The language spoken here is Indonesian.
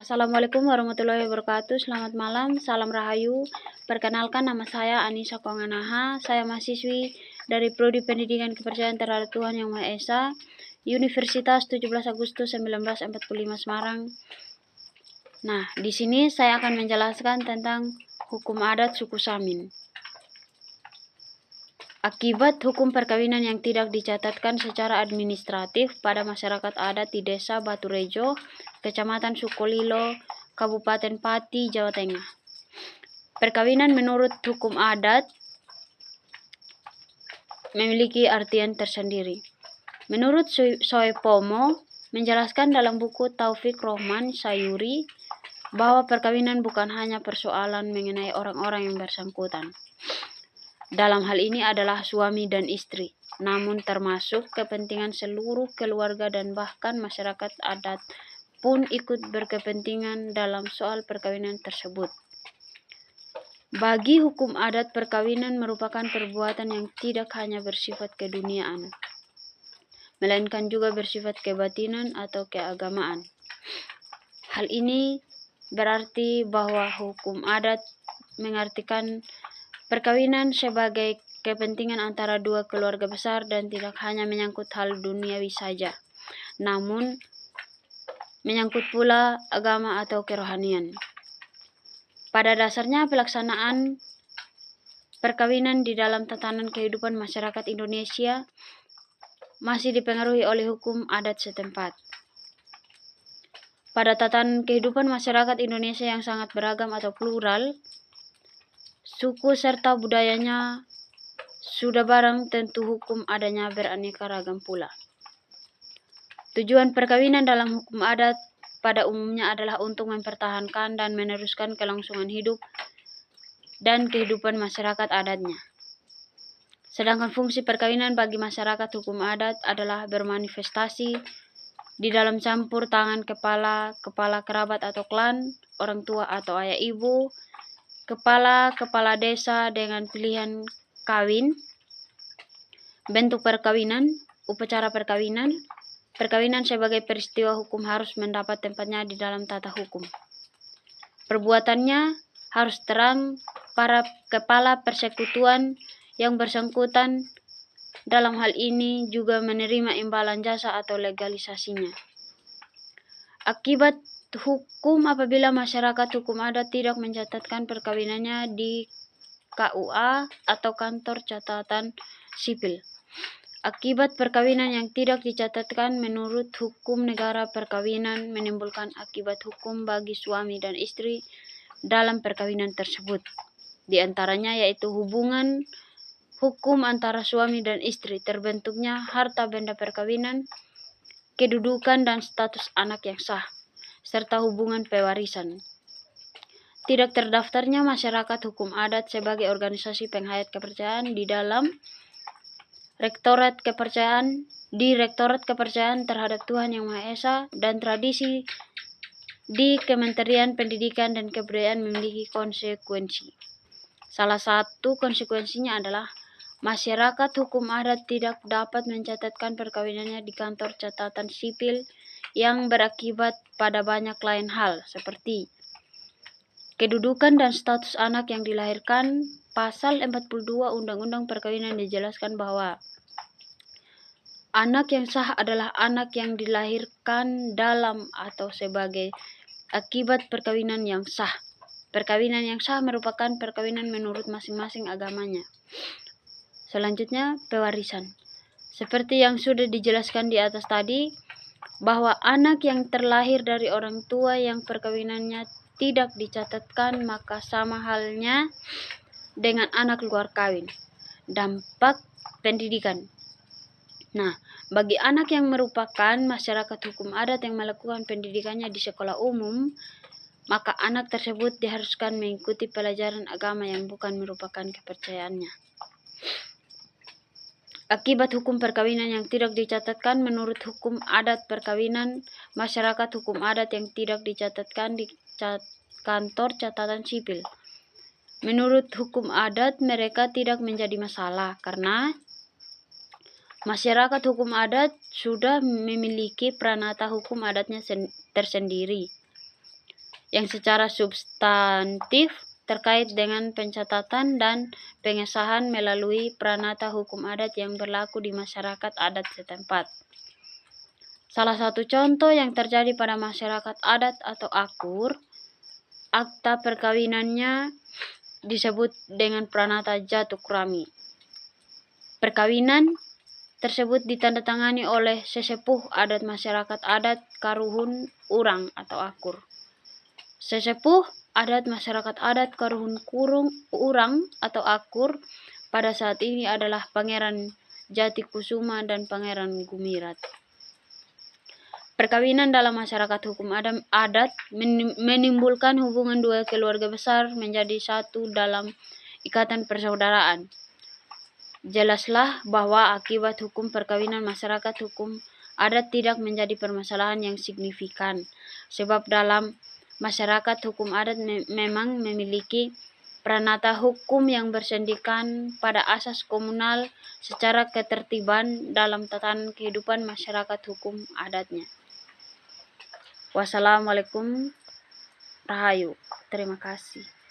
Assalamualaikum warahmatullahi wabarakatuh. Selamat malam, salam rahayu. Perkenalkan, nama saya Anissa Konganaha. Saya mahasiswi dari Prodi Pendidikan Kepercayaan Terhadap Tuhan Yang Maha Esa, Universitas 17 Agustus 1945 Semarang. Nah, di sini saya akan menjelaskan tentang hukum adat suku Samin. Akibat hukum perkawinan yang tidak dicatatkan secara administratif pada masyarakat adat di Desa Baturejo, Kecamatan Sukolilo, Kabupaten Pati, Jawa Tengah. Perkawinan menurut hukum adat memiliki artian tersendiri. Menurut Soepomo menjelaskan dalam buku Taufik Rohman Sayuri bahwa perkawinan bukan hanya persoalan mengenai orang-orang yang bersangkutan. Dalam hal ini adalah suami dan istri, namun termasuk kepentingan seluruh keluarga dan bahkan masyarakat adat pun ikut berkepentingan dalam soal perkawinan tersebut. Bagi hukum adat, perkawinan merupakan perbuatan yang tidak hanya bersifat keduniaan, melainkan juga bersifat kebatinan atau keagamaan. Hal ini berarti bahwa hukum adat mengartikan perkawinan sebagai kepentingan antara dua keluarga besar dan tidak hanya menyangkut hal duniawi saja, namun menyangkut pula agama atau kerohanian. Pada dasarnya, pelaksanaan perkawinan di dalam tatanan kehidupan masyarakat Indonesia masih dipengaruhi oleh hukum adat setempat. Pada tatanan kehidupan masyarakat Indonesia yang sangat beragam atau plural, suku serta budayanya sudah barang tentu hukum adanya beraneka ragam pula. Tujuan perkawinan dalam hukum adat pada umumnya adalah untuk mempertahankan dan meneruskan kelangsungan hidup dan kehidupan masyarakat adatnya. Sedangkan fungsi perkawinan bagi masyarakat hukum adat adalah bermanifestasi di dalam campur tangan kepala kerabat atau klan, orang tua atau ayah ibu, kepala desa dengan pilihan kawin, bentuk perkawinan, upacara perkawinan. Perkawinan sebagai peristiwa hukum harus mendapat tempatnya di dalam tata hukum. Perbuatannya harus terang para kepala persekutuan yang bersangkutan dalam hal ini juga menerima imbalan jasa atau legalisasinya. Akibat hukum apabila masyarakat hukum adat tidak mencatatkan perkawinannya di KUA atau kantor catatan sipil. Akibat perkawinan yang tidak dicatatkan menurut hukum negara, perkawinan menimbulkan akibat hukum bagi suami dan istri dalam perkawinan tersebut. Di antaranya yaitu hubungan hukum antara suami dan istri, terbentuknya harta benda perkawinan, kedudukan dan status anak yang sah, serta hubungan pewarisan. Tidak terdaftarnya masyarakat hukum adat sebagai organisasi penghayat kepercayaan di dalam Rektorat Kepercayaan Terhadap Tuhan Yang Maha Esa dan Tradisi di Kementerian Pendidikan dan Kebudayaan memiliki konsekuensi. Salah satu konsekuensinya adalah masyarakat hukum adat tidak dapat mencatatkan perkawinannya di kantor catatan sipil yang berakibat pada banyak lain hal seperti kedudukan dan status anak yang dilahirkan. Pasal 42 Undang-Undang Perkawinan dijelaskan bahwa anak yang sah adalah anak yang dilahirkan dalam atau sebagai akibat perkawinan yang sah. Perkawinan yang sah merupakan perkawinan menurut masing-masing agamanya. Selanjutnya, pewarisan. Seperti yang sudah dijelaskan di atas tadi, bahwa anak yang terlahir dari orang tua yang perkawinannya tidak dicatatkan maka sama halnya dengan anak luar kawin. Dampak pendidikan. Nah, bagi anak yang merupakan masyarakat hukum adat yang melakukan pendidikannya di sekolah umum, maka anak tersebut diharuskan mengikuti pelajaran agama yang bukan merupakan kepercayaannya. Akibat hukum perkawinan yang tidak dicatatkan menurut hukum adat perkawinan, masyarakat hukum adat yang tidak dicatatkan di kantor catatan sipil. Menurut hukum adat, mereka tidak menjadi masalah karena masyarakat hukum adat sudah memiliki pranata hukum adatnya tersendiri. yang secara substantif terkait dengan pencatatan dan pengesahan melalui pranata hukum adat yang berlaku di masyarakat adat setempat. Salah satu contoh yang terjadi pada masyarakat adat atau akur, akta perkawinannya disebut dengan pranata jatukrami. Perkawinan tersebut ditandatangani oleh sesepuh adat masyarakat adat Karuhun Urang atau Akur. Sesepuh adat masyarakat adat Karuhun Urang atau Akur pada saat ini adalah Pangeran Jatikusuma dan Pangeran Gumirat. Perkawinan dalam masyarakat hukum adat menimbulkan hubungan dua keluarga besar menjadi satu dalam ikatan persaudaraan. Jelaslah bahwa akibat hukum perkawinan masyarakat hukum adat tidak menjadi permasalahan yang signifikan, sebab dalam masyarakat hukum adat memang memiliki pranata hukum yang bersendikan pada asas komunal secara ketertiban dalam tatanan kehidupan masyarakat hukum adatnya. Wassalamualaikum. Rahayu. Terima kasih.